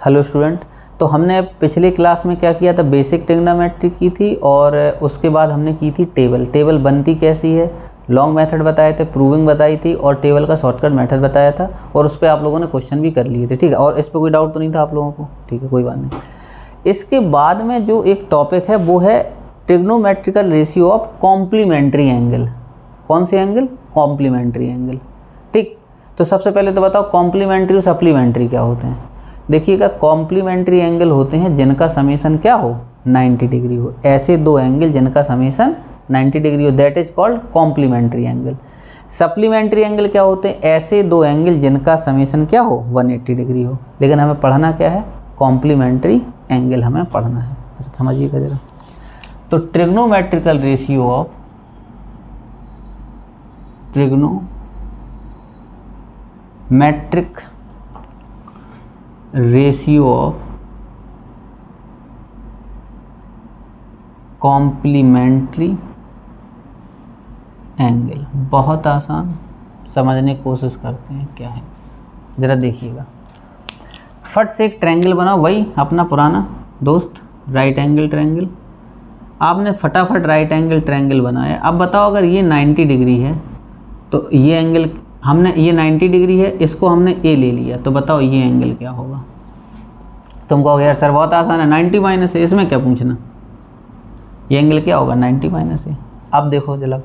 Hello student, तो हमने पिछले क्लास में क्या किया था, बेसिक ट्रिग्नोमेट्री की थी और उसके बाद हमने की थी टेबल बनती कैसी है, लॉन्ग मेथड बताए थे, प्रूविंग बताई थी और टेबल का शॉर्टकट मेथड बताया था और उस पर आप लोगों ने क्वेश्चन भी कर लिए थे। ठीक है, और इस पर कोई डाउट तो नहीं था आप लोगों को? ठीक है, कोई बात नहीं। इसके बाद में जो एक टॉपिक है वो है trigonometrical ratio of complementary angle. कौन से एंगल? Complementary angle. ठीक, तो सबसे पहले तो बताओ कॉम्प्लीमेंट्री और सप्लीमेंट्री क्या होते हैं। देखिएगा, कॉम्प्लीमेंट्री एंगल होते हैं जिनका समेशन क्या हो, 90 डिग्री हो। ऐसे दो एंगल जिनका समेशन 90 डिग्री हो, that is called complementary angle. Supplementary angle क्या होते हैं? ऐसे दो एंगल जिनका समेशन क्या हो, 180 डिग्री हो। लेकिन हमें पढ़ना क्या है? कॉम्प्लीमेंट्री एंगल हमें पढ़ना है। तो समझिएगा जरा। तो trigonometrical ratio of trigonometric ratio of complementary angle, बहुत आसान, समझने की कोशिश करते हैं क्या है। ज़रा देखिएगा, फट से एक ट्रायंगल बनाओ, वही अपना पुराना दोस्त राइट एंगल ट्रायंगल। आपने फटाफट राइट एंगल ट्रायंगल बनाया। अब बताओ, अगर ये 90 डिग्री है तो ये एंगल हमने, ये 90 डिग्री है, इसको हमने ए ले लिया, तो बताओ ये एंगल क्या होगा? तुम कहोगे यार सर बहुत आसान है, 90 माइनस ए, इसमें क्या पूछना। ये एंगल क्या होगा? 90 माइनस ए। अब देखो जरा,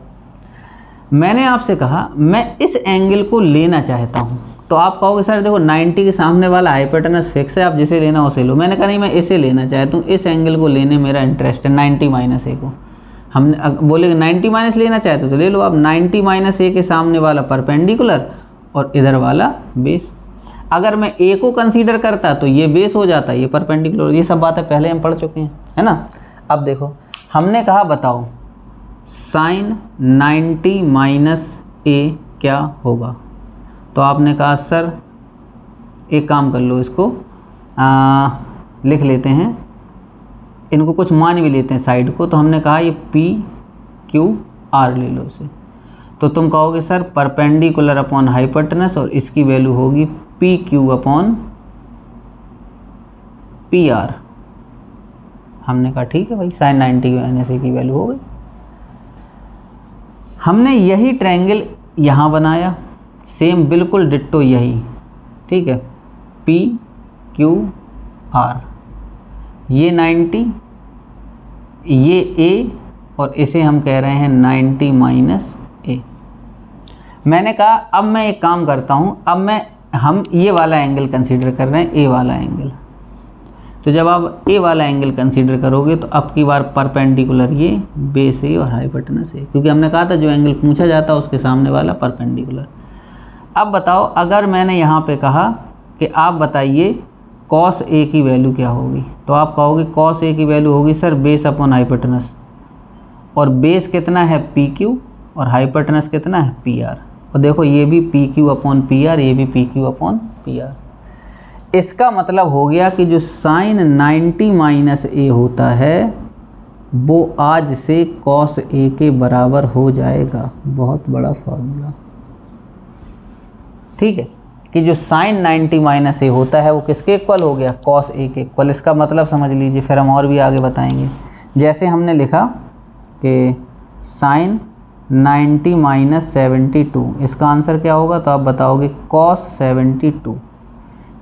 मैंने आपसे कहा मैं इस एंगल को लेना चाहता हूँ, तो आप कहोगे सर देखो 90 के सामने वाला हाइपोटेनस फिक्स है, आप जिसे लेना उसे लो। मैंने कहा नहीं, मैं इसे लेना चाहता हूँ, इस एंगल को लेने मेरा इंटरेस्ट है, 90 माइनस ए को। हमने बोले 90 माइनस लेना चाहते तो ले लो। अब 90 माइनस ए के सामने वाला परपेंडिकुलर और इधर वाला बेस। अगर मैं ए को कंसीडर करता तो ये बेस हो जाता, ये परपेंडिकुलर। ये सब बातें पहले हम पढ़ चुके हैं, है ना। अब देखो, हमने कहा बताओ साइन 90 माइनस ए क्या होगा, तो आपने कहा सर एक काम कर लो, इसको लिख लेते हैं, इनको कुछ मान भी लेते हैं साइड को। तो हमने कहा ये पी क्यू आर ले लो इसे। तो तुम कहोगे सर परपेंडिकुलर अपॉन हाइपोटेनस और इसकी वैल्यू होगी P Q upon P R. हमने कहा ठीक है भाई, साइन 90 माइनस ए की वैल्यू हो गई। हमने यही ट्रायंगल यहाँ बनाया, सेम बिल्कुल डिट्टो यही। ठीक है, पी क्यू आर, ये 90, ये ए और इसे हम कह रहे हैं 90 माइनस ए। मैंने कहा अब मैं एक काम करता हूँ, अब हम ये वाला एंगल कंसीडर कर रहे हैं, ए वाला एंगल। तो जब आप ए वाला एंगल कंसीडर करोगे तो अब की बार परपेंडिकुलर ये बेस ए और हाइपोटेनस ए, क्योंकि हमने कहा था जो एंगल पूछा जाता है उसके सामने वाला परपेंडिकुलर। अब बताओ, अगर मैंने यहाँ पे कहा कि आप बताइए कॉस ए की वैल्यू क्या होगी, तो आप कहोगे कॉस ए की वैल्यू होगी सर बेस अपॉन हाइपोटेनस, और बेस कितना है पी क्यू और हाइपोटेनस कितना है पी आर। और देखो ये भी P Q upon P R, ये भी P Q upon P R. इसका मतलब हो गया कि जो साइन 90 माइनस ए होता है वो आज से कॉस ए के बराबर हो जाएगा। बहुत बड़ा फॉर्मूला, ठीक है, कि जो साइन 90 माइनस ए होता है वो किसके इक्वल हो गया? कॉस ए के इक्वल। इसका मतलब समझ लीजिए, फिर हम और भी आगे बताएंगे। जैसे हमने लिखा कि साइन 90 माइनस 72, इसका आंसर क्या होगा? तो आप बताओगे कॉस 72,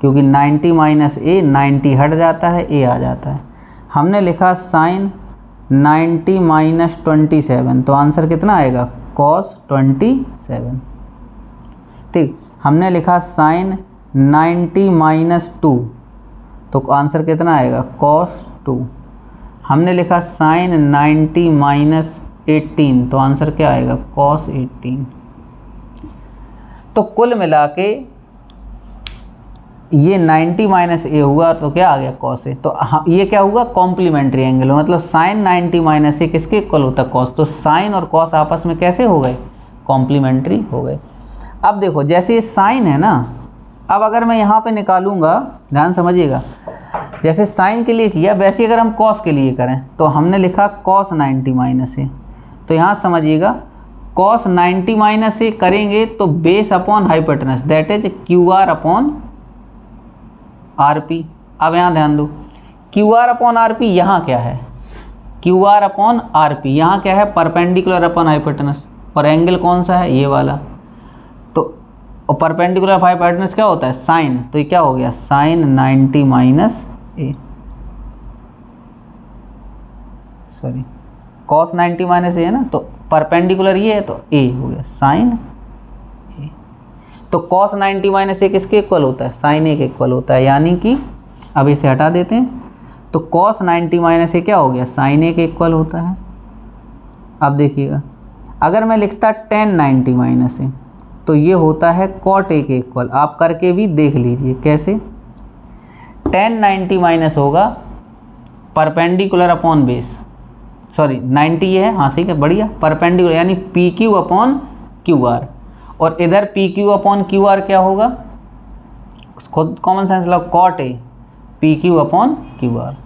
क्योंकि 90 माइनस ए 90 हट जाता है, ए आ जाता है। हमने लिखा साइन 90 माइनस 27, तो आंसर कितना आएगा? कॉस 27। ठीक, हमने लिखा साइन 90 माइनस 2, तो आंसर कितना आएगा? कॉस 2। हमने लिखा साइन 90 माइनस 18, तो आंसर क्या आएगा? कॉस 18। तो कुल मिला के ये 90 माइनस ए हुआ, तो क्या आ गया? Cos A. तो ये क्या हुआ? कॉम्प्लीमेंट्री एंगल, मतलब साइन 90 माइनस ए किसके इक्वल होता है? कॉस। तो साइन और कॉस आपस में कैसे हो गए? कॉम्प्लीमेंट्री हो गए। अब देखो, जैसे ये साइन है ना, अब अगर मैं यहाँ पे निकालूंगा, ध्यान समझिएगा, जैसे साइन के लिए किया वैसे अगर हम कॉस के लिए करें, तो हमने लिखा कॉस 90 माइनस ए, तो यहाँ समझिएगा कॉस 90 माइनस ए करेंगे तो base upon hypotenuse, that is Q R upon R P. अब यहाँ ध्यान दो, Q R upon R P यहाँ क्या है, Q R upon R P यहाँ क्या है, परपेंडिकुलर अपॉन हाइपोटेनस, और एंगल कौन सा है, ये वाला। तो परपेंडिकुलर हाइपोटेनस क्या होता है, साइन, तो ये क्या हो गया, साइन 90 माइनस ए, सॉरी कॉस 90 माइनस ए है ना, तो परपेंडिकुलर ये है तो ए हो गया साइन ए। तो कॉस 90 माइनस ए किसके इक्वल होता है, साइन ए के इक्वल होता है, यानी कि अब इसे हटा देते हैं, तो कॉस 90 माइनस ए क्या हो गया, साइन ए के इक्वल होता है। अब देखिएगा, अगर मैं लिखता tan 90 माइनस ए तो ये होता है कॉट ए के इक्वल। आप करके भी देख लीजिए कैसे, tan 90 माइनस होगा परपेंडिकुलर अपॉन बेस, सॉरी 90 ये है, हाँ ठीक है बढ़िया, परपेंडिकुलर यानी P Q upon Q R, और इधर P Q upon Q R क्या होगा, खुद कॉमन सेंस लगाओ, cot A P Q upon Q R.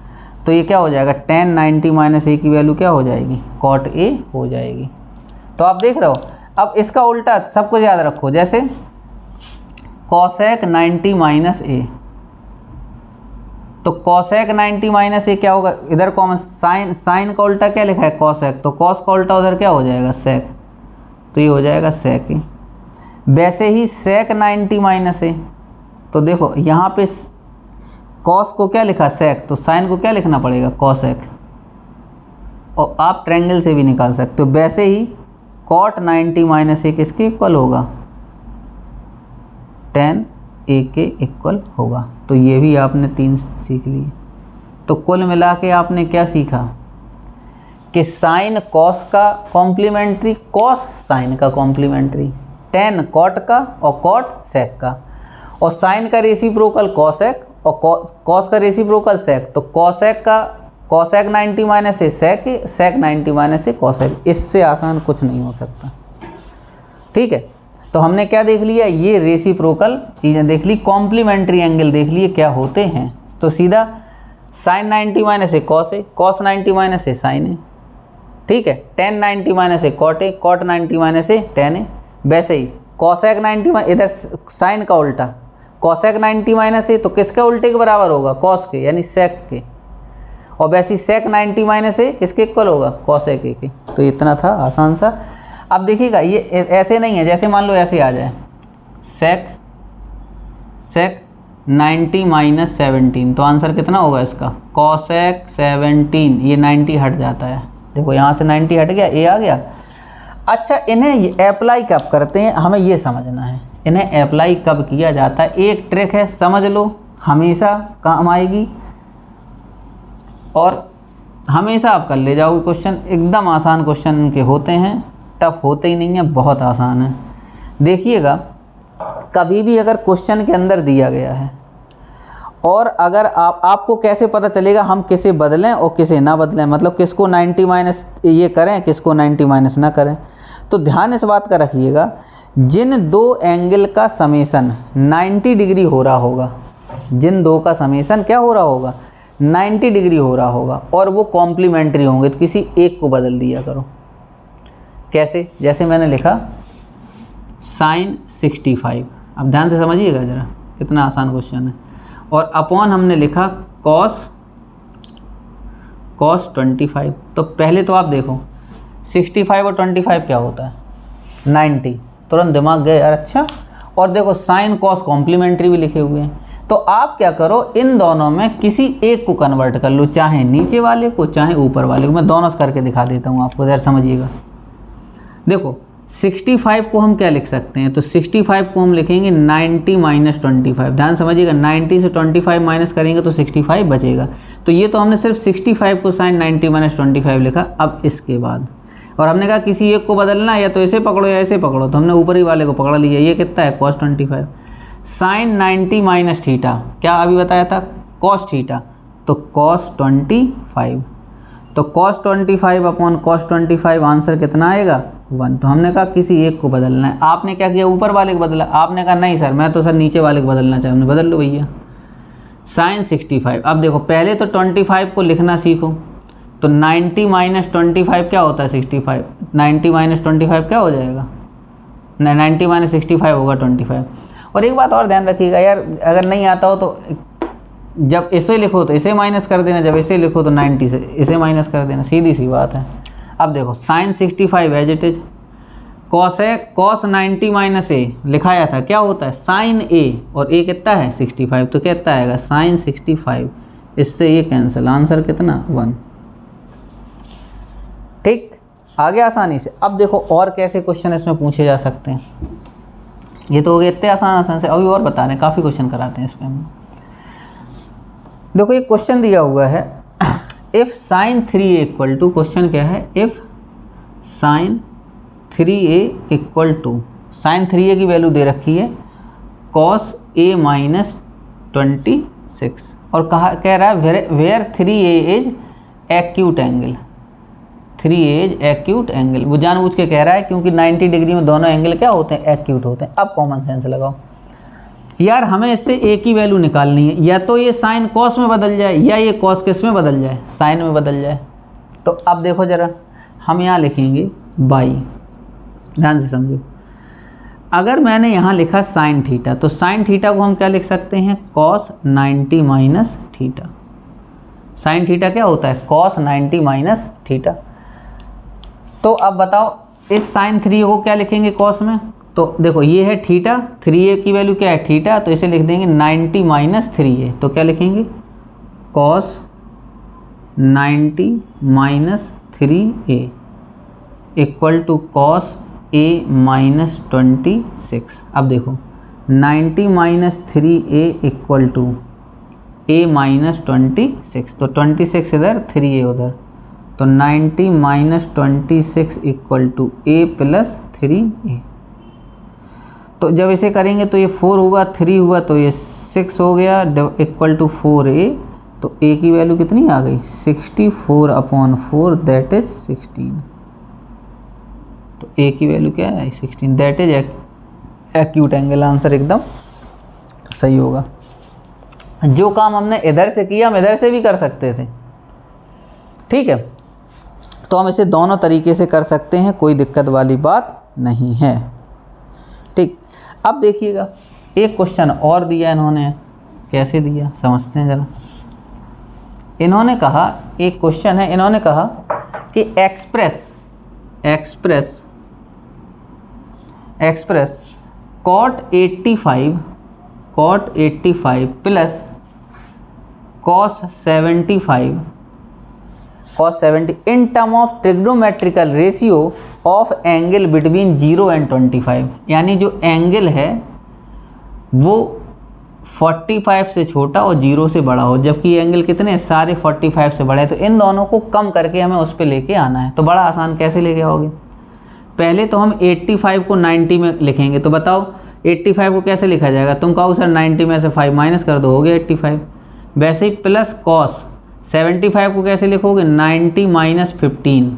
तो ये क्या हो जाएगा, tan 90 माइनस ए की वैल्यू क्या हो जाएगी, कॉट ए हो जाएगी। तो आप देख रहे हो, अब इसका उल्टा सब कुछ याद रखो, जैसे कॉसेक 90 माइनस ए, तो कॉसेक 90 माइनस ए क्या होगा, इधर कॉमन साइन, साइन का उल्टा क्या लिखा है, कॉसेक, तो कॉस का उल्टा उधर क्या हो जाएगा, सेक, तो ये हो जाएगा सेक ए। वैसे ही सेक 90 माइनस ए, तो देखो यहाँ पे कॉस को क्या लिखा, सेक, तो साइन को क्या लिखना पड़ेगा, कॉसेक, और आप ट्रायंगल से भी निकाल सकते हो। वैसे ही कॉट 90 माइनस ए किसके इक्वल होगा, tan ए के इक्वल होगा। तो ये भी आपने 3 सीख लिए। तो कुल मिला के आपने क्या सीखा कि साइन कॉस का कॉम्प्लीमेंट्री, कॉस साइन का कॉम्प्लीमेंट्री, tan कॉट का और कॉट सेक का, और साइन का रेसिप्रोकल कॉसेक और कॉस का रेसिप्रोकल सेक। तो कॉसेक का कॉसेक 90 माइनस ए सेक, सेक 90 माइनस ए कॉसेक, इससे आसान कुछ नहीं हो सकता। ठीक है, तो हमने क्या देख लिया, ये रेसिप्रोकल चीज़ें देख ली, कॉम्प्लीमेंट्री एंगल देख लिए क्या होते हैं। तो सीधा sine 90 minus A cos A, cos 90 minus A sine A, ठीक है, tan 90 minus A cot A, cot 90 minus A tan A. वैसे ही कॉसेक 90 इधर साइन का उल्टा, कॉसेक 90 माइनस ए तो किसके उल्टे के बराबर होगा, कॉस के, यानी सेक के, और वैसे ही सेक 90 माइनस ए किसके इक्वल होगा, कॉसेक ए के। तो इतना था आसान सा। अब देखिएगा ये ऐसे नहीं है, जैसे मान लो ऐसे आ जाए सेक 90 माइनस 17, तो आंसर कितना होगा इसका, कॉसेक 17, ये 90 हट जाता है, देखो यहाँ से 90 हट गया, ए आ गया। अच्छा, इन्हें अप्लाई कब करते हैं, हमें ये समझना है, इन्हें अप्लाई कब किया जाता है। एक ट्रिक है, समझ लो, हमेशा काम आएगी और हमेशा आप कर ले जाओगे क्वेश्चन। एकदम आसान क्वेश्चन इनके होते हैं, टफ होते ही नहीं है, बहुत आसान है। देखिएगा, कभी भी अगर क्वेश्चन के अंदर दिया गया है और अगर आपको कैसे पता चलेगा हम किसे बदलें और किसे ना बदलें, मतलब किसको 90 माइनस ये करें, किसको 90 माइनस ना करें। तो ध्यान इस बात का रखिएगा, जिन दो एंगल का समेसन 90 डिग्री हो रहा होगा, जिन दो का समेसन क्या हो रहा होगा, 90 डिग्री हो रहा होगा, और वो कॉम्प्लीमेंट्री होंगे, तो किसी एक को बदल दिया करो। कैसे, जैसे मैंने लिखा साइन 65, अब ध्यान से समझिएगा ज़रा, कितना आसान क्वेश्चन है, और अपॉन हमने लिखा कॉस 25। तो पहले तो आप देखो 65 और 25 क्या होता है, 90, तुरंत दिमाग गए यार, अच्छा। और देखो साइन कॉस कॉम्प्लीमेंट्री भी लिखे हुए हैं, तो आप क्या करो, इन दोनों में किसी एक को कन्वर्ट कर लो, चाहे नीचे वाले को चाहे ऊपर वाले को। मैं दोनों से करके दिखा देता हूँ आपको, ज़रा समझिएगा। देखो 65 को हम क्या लिख सकते हैं, तो 65 को हम लिखेंगे 90 माइनस 25। ध्यान समझिएगा, 90 से 25 माइनस करेंगे तो 65 बचेगा। तो ये तो हमने सिर्फ 65 को साइन 90 माइनस 25 लिखा। अब इसके बाद, और हमने कहा किसी एक को बदलना, या तो ऐसे पकड़ो या ऐसे पकड़ो, तो हमने ऊपर ही वाले को पकड़ लिया। ये कितना है, cos 25। साइन 90 माइनस थीटा, क्या अभी बताया था, cos थीटा, तो cos 25। तो cos 25 अपॉन cos 25 आंसर कितना आएगा, 1। तो हमने कहा किसी एक को बदलना है। आपने क्या किया, ऊपर वाले को बदला। आपने कहा नहीं सर, मैं तो सर नीचे वाले को बदलना चाहूँ, बदल लो भैया, साइन 65। अब देखो पहले तो 25 को लिखना सीखो, तो 90 माइनस 25 क्या होता है, 65। 90 माइनस 25 क्या हो जाएगा, 90 माइनस 65 होगा 25। और एक बात और ध्यान रखिएगा यार, अगर नहीं आता हो तो जब इसे लिखो तो इसे माइनस कर देना, जब इसे लिखो तो 90 से इसे माइनस कर देना, सीधी सी बात है। अब देखो sine 65 as it is, cos है, कॉस 90 माइनस ए लिखाया था, क्या होता है साइन ए, और ए कितना है 65, तो कितना आएगा साइन 65, इससे ये कैंसिल, आंसर कितना 1। ठीक, आगे आसानी से। अब देखो और कैसे क्वेश्चन इसमें पूछे जा सकते हैं, ये तो हो गए इतने आसान से, अभी और बता रहे हैं, काफ़ी क्वेश्चन कराते हैं इसमें हम। देखो ये क्वेश्चन दिया हुआ है, if sine 3a equal to, question क्या है, if sine 3a equal to, sine 3a की वैल्यू दे रखी है कॉस a माइनस 26, और कह रहा है where 3a is acute angle, 3a is acute angle, वो जानबूझ के कह रहा है क्योंकि 90 डिग्री में दोनों एंगल क्या होते हैं, एक्यूट होते हैं। अब कॉमन सेंस लगाओ यार, हमें इससे a की वैल्यू निकालनी है, या तो ये साइन कॉस में बदल जाए, या ये कॉस किस में बदल जाए, साइन में बदल जाए। तो अब देखो ज़रा, हम यहाँ लिखेंगे बाई, ध्यान से समझो। अगर मैंने यहाँ लिखा साइन थीटा, तो साइन थीटा को हम क्या लिख सकते हैं, cos 90 minus theta. Sine theta क्या होता है, कॉस 90 माइनस थीटा। तो अब बताओ इस साइन 3 को क्या लिखेंगे कॉस में, तो देखो ये है थीटा, 3a की वैल्यू क्या है थीटा, तो इसे लिख देंगे 90 माइनस 3a, तो क्या लिखेंगे cos 90 minus 3a equal to cos a minus 26। अब देखो 90 minus 3a equal to a minus 26, तो 26 इधर 3a उधर, तो 90 minus 26 equal to a plus 3a। तो जब इसे करेंगे तो ये 4 हुआ, 3 हुआ तो ये 6 हो गया, इक्वल टू 4a, तो a की वैल्यू कितनी आ गई 64/4, दैट इज 16। तो a की वैल्यू क्या है 16, that is acute angle, answer एकदम सही होगा। जो काम हमने इधर से किया हम इधर से भी कर सकते थे, ठीक है, तो हम इसे दोनों तरीके से कर सकते हैं, कोई दिक्कत वाली बात नहीं है। ठीक, अब देखिएगा एक क्वेश्चन और दिया इन्होंने, कैसे दिया समझते हैं ज़रा। इन्होंने कहा, एक क्वेश्चन है, इन्होंने कहा कि express cot 85 plus cos 70 in term of trigonometrical ratio of angle between 0 and 25, यानी जो एंगल है वो 45 से छोटा और 0 से बड़ा हो, जबकि ये एंगल कितने सारे 45 से बड़े हैं, तो इन दोनों को कम करके हमें उस पर लेके आना है। तो बड़ा आसान, कैसे लेके आओगे, पहले तो हम 85 को 90 में लिखेंगे, तो बताओ 85 को कैसे लिखा जाएगा, तुम कहो सर 90 में से 5 माइनस कर दो, हो गया 85। वैसे ही प्लस कॉस 75 को कैसे लिखोगे 90 माइनस 15,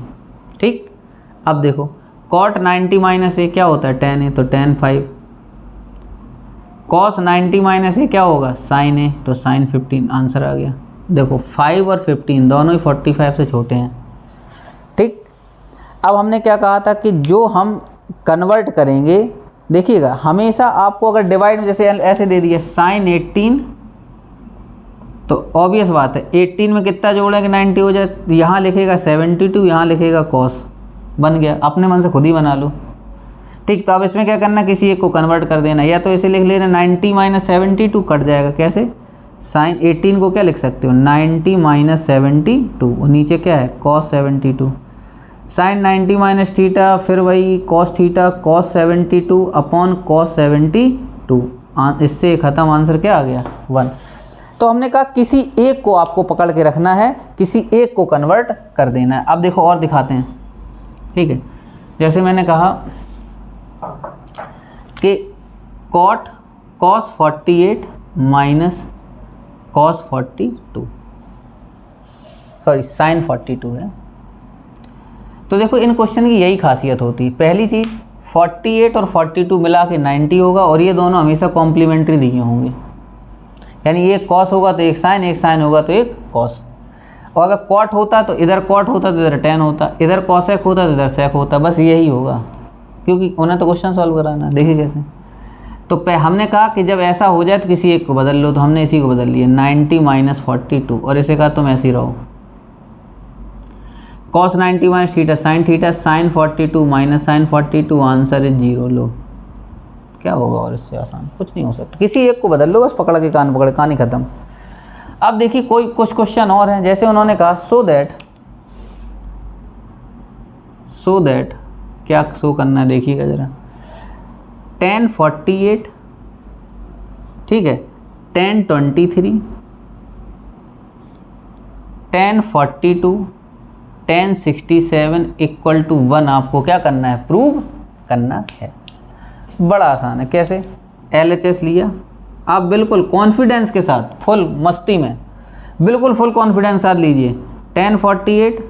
ठीक। अब देखो कॉट 90 माइनस ए क्या होता है tan ए, तो tan 5, कॉस 90 माइनस ए क्या होगा साइन ए, तो साइन 15, आंसर आ गया। देखो 5 और 15 दोनों ही 45 से छोटे हैं, ठीक। अब हमने क्या कहा था कि जो हम कन्वर्ट करेंगे, देखिएगा हमेशा आपको अगर डिवाइड जैसे ऐसे दे दिया साइन 18, तो ऑब्वियस बात है 18 में कितना जोड़ेंगे 90 हो जाए, यहाँ लिखेगा 72, यहाँ लिखेगा कॉस, बन गया, अपने मन से खुद ही बना लो, ठीक। तो अब इसमें क्या करना, किसी एक को कन्वर्ट कर देना, या तो इसे लिख लेना 90 माइनस 72 कट जाएगा, कैसे साइन 18 को क्या लिख सकते हो 90 माइनस 72, और नीचे क्या है कॉस 72, साइन 90 माइनस थीटा, फिर वही cos theta cos 72 upon cos 72, इससे ख़त्म, आंसर क्या आ गया 1। तो हमने कहा किसी एक को आपको पकड़ के रखना है, किसी एक को कन्वर्ट कर देना है। अब देखो और दिखाते हैं, ठीक है। जैसे मैंने कहा कि cot cos 48 minus cos 42, sorry sine 42 है। तो देखो इन क्वेश्चन की यही खासियत होती है, पहली चीज़ 48 और 42 मिला के 90 होगा, और ये दोनों हमेशा कॉम्प्लीमेंट्री दिए होंगे, यानी एक कॉस होगा तो एक साइन होगा तो एक कॉस। और अगर कॉट होता तो इधर कॉट होता तो इधर टैन होता, इधर कॉसेक होता तो इधर सेक होता, बस यही होगा, क्योंकि उन्हें तो क्वेश्चन सॉल्व कराना है। देखिए कैसे, तो हमने कहा कि जब ऐसा हो जाए तो किसी एक को बदल लो, तो हमने इसी को बदल लिया 90 माइनस 42 और इसे कहा तुम ऐसे ही रहो। cos 90 minus theta sine theta sine 42 minus sine 42, answer is 0। लो क्या होगा और इससे आसान कुछ नहीं हो सकता, किसी एक को बदल लो बस, पकड़ के कान पकड़े, कहानी खत्म। अब देखिए कोई कुछ क्वेश्चन और हैं, जैसे उन्होंने कहा सो दैट क्या शो करना है देखिएगा ज़रा, tan 48, ठीक है, tan 23, tan 42, tan 67 equal to 1 आपको क्या करना है, प्रूव करना है। बड़ा आसान है, कैसे, LHS लिया, आप बिल्कुल कॉन्फिडेंस के साथ, फुल मस्ती में, बिल्कुल फुल कॉन्फिडेंस के साथ लीजिए। tan 48,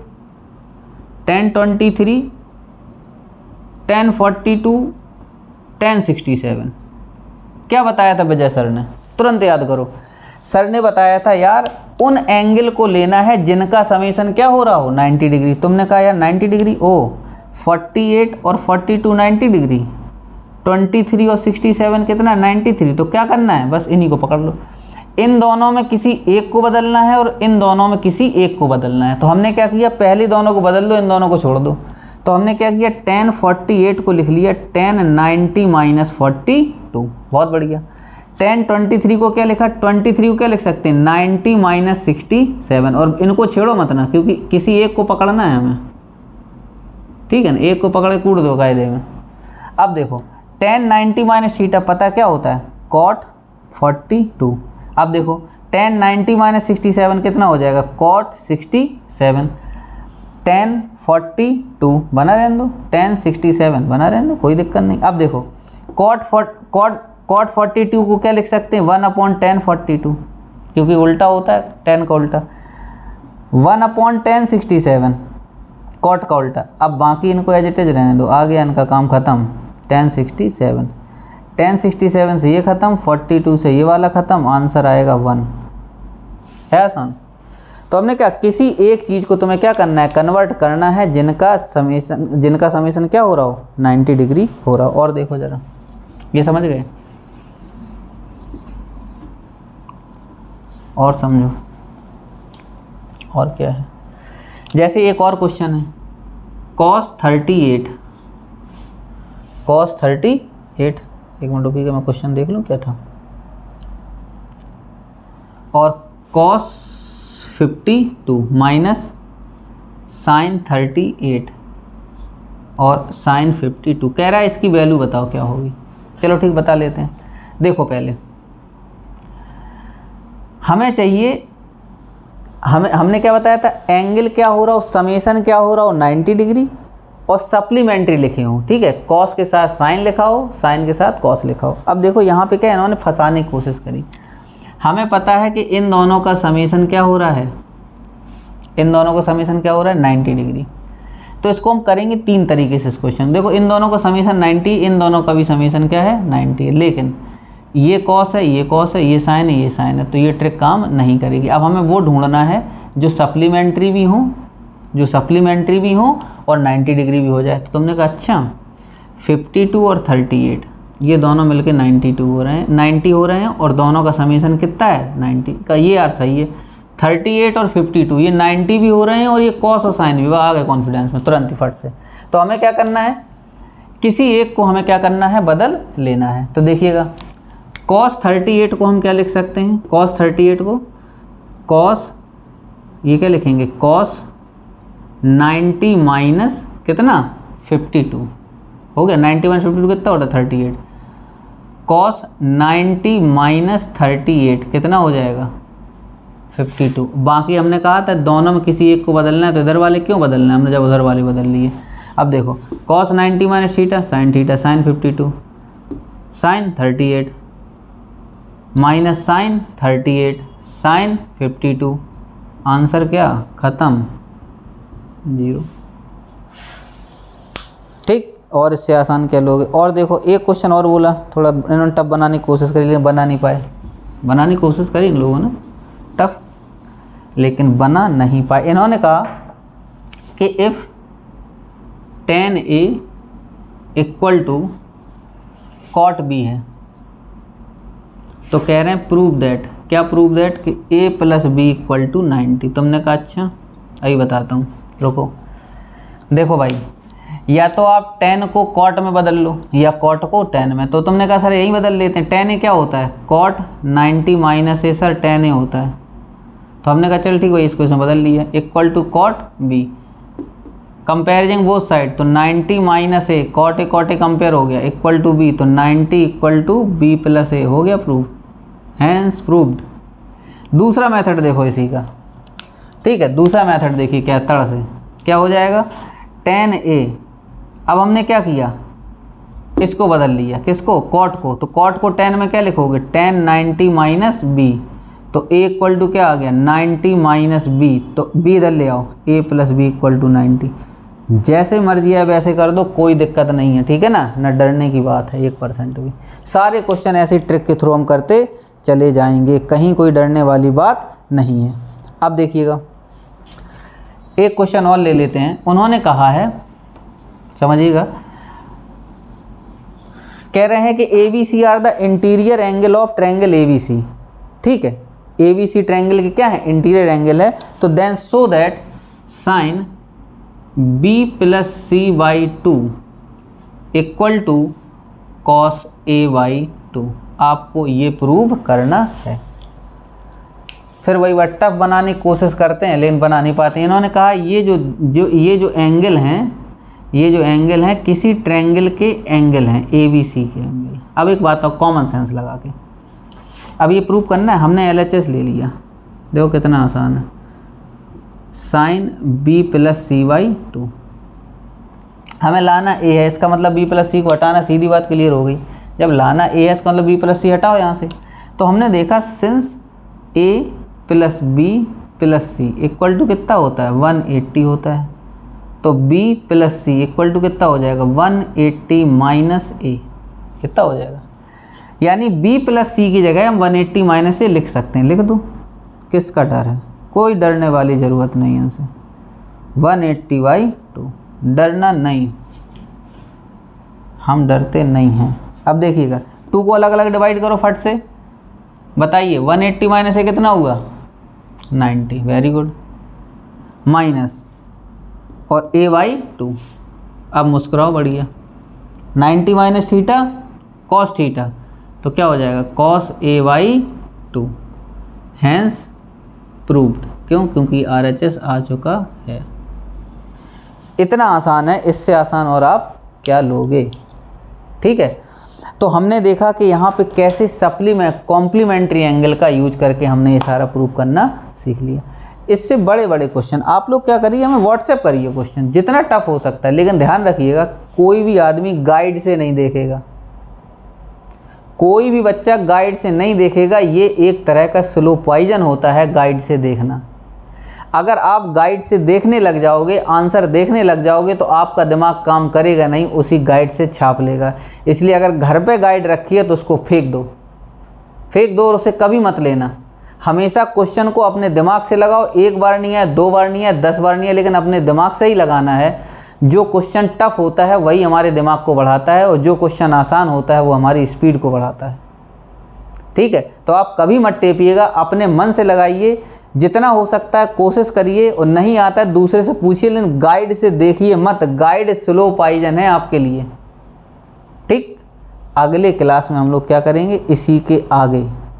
tan 23, tan 42, tan 67, क्या बताया था विजय सर ने, तुरंत याद करो। सर ने बताया था यार उन एंगल को लेना है जिनका समेशन क्या हो रहा हो, 90 डिग्री। तुमने कहा यार 90 डिग्री, ओ 48 और 42 90 डिग्री, 23 और 67 कितना, 93। तो क्या करना है, बस इन्हीं को पकड़ लो, इन दोनों में किसी एक को बदलना है और इन दोनों में किसी एक को बदलना है। तो हमने क्या किया, पहले दोनों को बदल दो, इन दोनों को छोड़ दो। तो हमने क्या किया, tan 48 को लिख लिया tan 90 माइनस 42, बहुत बढ़िया। tan 23 को क्या लिखा, 23 को क्या लिख सकते हैं, 90 माइनस 67, और इनको छेड़ो मत ना, क्योंकि किसी एक को पकड़ना है हमें, ठीक है ना, एक को पकड़ के कूट दो कायदे में। अब देखो tan 90 माइनस थीटा पता क्या होता है, cot 42। अब देखो tan 90 माइनस 67 कितना हो जाएगा, cot 67, tan 42 बना रहने दो, tan 67 बना रहने दो, कोई दिक्कत नहीं। अब देखो cot 42 को क्या लिख सकते हैं, 1/tan 42, क्योंकि उल्टा होता है tan का उल्टा, 1/tan 67 cot का उल्टा। अब बाकी इनको एज इट इज रहने दो, आ गया इनका काम ख़त्म, tan 67, tan 67 से ये ख़त्म, 42 से ये वाला ख़त्म, आंसर आएगा 1। है आसान। तो हमने क्या, किसी एक चीज़ को तुम्हें क्या करना है, कन्वर्ट करना है जिनका समेशन क्या हो रहा हो, 90 डिग्री हो रहा हो। और देखो ज़रा, ये समझ गए, और समझो और क्या है। जैसे एक और क्वेश्चन है, cos 38, एक मिनट रुकिएगा मैं क्वेश्चन देख लूँ क्या था, और cos 52 माइनस साइन 38 और साइन 52 कह रहा है, इसकी वैल्यू बताओ क्या होगी। चलो ठीक, बता लेते हैं। देखो पहले हमें चाहिए, हमने क्या बताया था, एंगल क्या हो रहा हो, समेशन क्या हो रहा हो 90 डिग्री, और सप्लीमेंट्री लिखे हो, ठीक है, कॉस के साथ साइन लिखा हो, साइन के साथ कॉस लिखा हो। अब देखो यहाँ पे क्या इन्होंने फंसाने की कोशिश करी। हमें पता है कि इन दोनों का समेशन क्या हो रहा है, इन दोनों का समेशन क्या हो रहा है 90 डिग्री। तो इसको हम करेंगे तीन तरीके से इस क्वेश्चन। देखो इन दोनों का समेशन 90, इन दोनों का भी समेशन क्या है 90 है, लेकिन ये कॉस है, ये कॉस है, ये साइन है, ये साइन है, तो ये ट्रिक काम नहीं करेगी। अब हमें वो ढूंढना है जो सप्लीमेंट्री भी हो, और 90 डिग्री भी हो जाए। तो तुमने कहा अच्छा 52 और 38 ये दोनों मिलके 92 हो रहे हैं, 90 हो रहे हैं, और दोनों का समेशन कितना है 90 का। ये यार सही है, 38 और 52 ये 90 भी हो रहे हैं, और ये कॉस और साइन भी आ गए कॉन्फिडेंस में तुरंत ही फट से। तो हमें क्या करना है, किसी एक को हमें क्या करना है, बदल लेना है। तो देखिएगा cos 38 को हम क्या लिख सकते हैं, cos 38 को cos, ये क्या लिखेंगे, cos 90 माइनस कितना 52 हो गया, 90 माइनस 52 कितना होता है 38, cos 90 माइनस 38 कितना हो जाएगा 52। बाकी हमने कहा था दोनों में किसी एक को बदलना है, तो इधर वाले क्यों बदलना है, हमने जब उधर वाले बदल लिए। अब देखो cos 90 minus theta sine 52 sine 38 minus sine 38 sine 52, answer क्या ख़त्म 0। ठीक, और इससे आसान क्या लोगे। और देखो एक क्वेश्चन और बोला, थोड़ा इन्होंने टफ बनाने की कोशिश करी लेकिन बना नहीं पाए, बनाने की कोशिश करी इन लोगों ने टफ, लेकिन बना नहीं पाए। इन्होंने कहा कि if tan A equal to cot B है, तो कह रहे हैं प्रूव दैट, क्या प्रूव दैट कि a plus B equal to 90। तुमने कहा अच्छा अभी बताता हूँ, रुको। देखो भाई, या तो आप tan को cot में बदल लो या cot को tan में। तो तुमने कहा सर यही बदल लेते हैं। tan a क्या होता है, cot 90 minus A sir tan a होता है। तो हमने कहा चल ठीक है, इसको इसमें बदल लिया, equal to cot b, comparing both side. तो 90 minus A, cot a compare हो गया, इक्वल टू b, तो 90 equal to b plus A, हो गया प्रूव, हैंस प्रूव्ड। दूसरा मेथड देखो इसी का, ठीक है। दूसरा मेथड देखिए क्या तड़ से क्या हो जाएगा, tan a। अब हमने क्या किया, इसको बदल लिया, किसको, cot को। तो cot को tan में क्या लिखोगे, tan 90 माइनस b, तो a इक्वल टू क्या आ गया 90 माइनस b, तो b इधर ले आओ, a plus B equal to 90। जैसे मर्जी है वैसे कर दो, कोई दिक्कत नहीं है, ठीक है ना, न डरने की बात है 1% भी। सारे क्वेश्चन ऐसे ट्रिक के थ्रू हम करते चले जाएंगे, कहीं कोई डरने वाली बात नहीं है। अब देखिएगा एक क्वेश्चन और ले लेते हैं। उन्होंने कहा है, समझिएगा, कह रहे हैं कि ABC are the interior angle of triangle ABC, ठीक है। ABC ट्रायंगल के क्या है, इंटीरियर एंगल है। तो then so that sine B plus C by 2 equal to cos A by 2। आपको ये प्रूव करना है। फिर वही बात टफ बनाने की कोशिश करते हैं लेकिन बना नहीं पाते हैं। इन्होंने कहा ये जो एंगल हैं, ये जो एंगल हैं किसी ट्रायंगल के एंगल हैं, ABC के एंगल। अब एक बात और कॉमन सेंस लगा के अब ये प्रूव करना है। हमने LHS ले लिया, देखो कितना आसान है, sine B plus C by 2। हमें लाना A है, इसका मतलब B प्लस सी को हटाना, सीधी बात क्लियर हो गई। जब लाना A है इसका मतलब B प्लस सी हटाओ यहाँ से। तो हमने देखा since A plus B plus C equal to कितना होता है 180 होता है, तो B plus C equal to कितना हो जाएगा 180 माइनस A, कितना हो जाएगा। यानी B प्लस सी की जगह हम 180 माइनस A लिख सकते हैं। लिख दूँ, किसका डर है, कोई डरने वाली ज़रूरत नहीं है इनसे। 180 बाई 2, डरना नहीं, हम डरते नहीं हैं। अब देखिएगा 2 को अलग अलग डिवाइड करो फट से, बताइए 180 माइनस ए कितना हुआ 90, वेरी गुड, माइनस और a बाई 2। अब मुस्कुराओ बढ़िया, 90 माइनस थीटा कॉस थीटा, तो क्या हो जाएगा cos a by 2, hence proved. क्यों, क्योंकि RHS आ चुका है। इतना आसान है, इससे आसान और आप क्या लोगे, ठीक है। तो हमने देखा कि यहाँ पे कैसे कॉम्प्लीमेंट्री एंगल का यूज करके हमने ये सारा प्रूव करना सीख लिया। इससे बड़े बड़े क्वेश्चन आप लोग क्या करिए, हमें व्हाट्सएप करिए क्वेश्चन, जितना टफ हो सकता है। लेकिन ध्यान रखिएगा कोई भी आदमी गाइड से नहीं देखेगा, कोई भी बच्चा गाइड से नहीं देखेगा। ये एक तरह का स्लो पॉइजन होता है गाइड से देखना। अगर आप गाइड से देखने लग जाओगे, आंसर देखने लग जाओगे, तो आपका दिमाग काम करेगा नहीं, उसी गाइड से छाप लेगा। इसलिए अगर घर पे गाइड रखी है तो उसको फेंक दो और उसे कभी मत लेना। हमेशा क्वेश्चन को अपने दिमाग से लगाओ, एक बार नहीं है, 2 बार नहीं है, 10 बार नहीं है, लेकिन अपने दिमाग से ही लगाना है। जो क्वेश्चन टफ होता है वही हमारे दिमाग को बढ़ाता है, और जो क्वेश्चन आसान होता है वो हमारी स्पीड को बढ़ाता है, ठीक है। तो आप कभी मत टेपिएगा, अपने मन से लगाइए, जितना हो सकता है कोशिश करिए, और नहीं आता है दूसरे से पूछिए, लेकिन गाइड से देखिए मत। गाइड स्लो पॉइजन है आपके लिए, ठीक। अगले क्लास में हम लोग क्या करेंगे, इसी के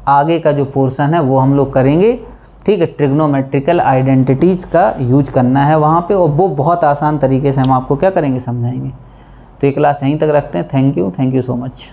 आगे का जो पोर्शन है वो हम लोग करेंगे, ठीक है। ट्रिग्नोमेट्रिकल आइडेंटिटीज़ का यूज करना है वहाँ पे, और वो बहुत आसान तरीके से हम आपको क्या करेंगे, समझाएंगे। तो ये क्लास यहीं तक रखते हैं। Thank you so much.